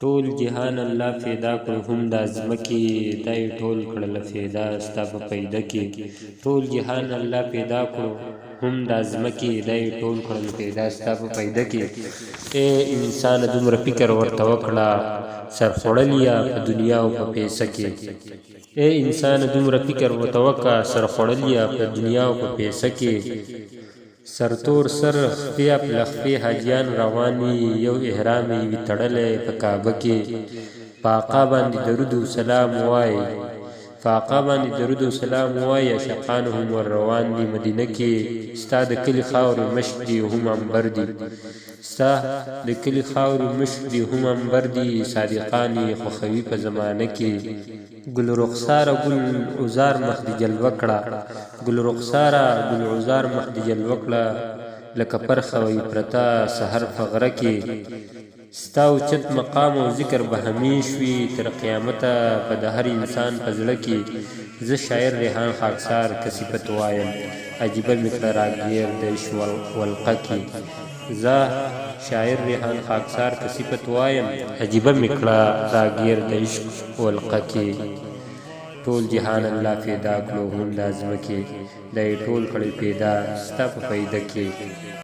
ټول جهان الله پیدا کړ هم د ځمکې دای ټول کړل پیدا ستا په پیدا کې ټول جهان الله پیدا کړ هم د ځمکې دای ټول کړل پیدا ستا په پیدا کې اے انسان دومره فکر ورته وکړه سر خوړلیا په دنیا او په پیسې کې اے انسان دومره فکر ورته وکړه سر خوړلیا په دنیا او په پیسې کې سرتور سر خفیا پلخفی حاجیان رواني یو احرامي وی تړلې په کعبه کې پاقا باندې درود و سلام وای فاقا باندې درود و سلام وای شقانهم ور روان دي مدینه کې ستا د کلی خاور مشک دي هم انبر دي ستا د کلی خاور مشک دي هم انبر دي صادقانی خوخوي په زمانه کې ګل رخسار ګل عزار مخ دی جلوه کړه ګل رخسار ګل عزار مخ دی جلوه کړه لکه پرخوي پرتا سحر فغره کې ستا اوچت مقام او ذکر به همیش وي تر قیامته په د هر انسان په زړه کې زه شاعر ریحان خاکسار که صفت وایم عجیبه مې کړه راګیر د عشق ولقه کې زه شاعر ریحان خاکسار که صفت وایم عجیبه مې کړه راګیر د عشق ولقه کې ټول جهان الله پیدا کړو هم د ځمکې دی ټول کړی پیدا ستا په پیدا کې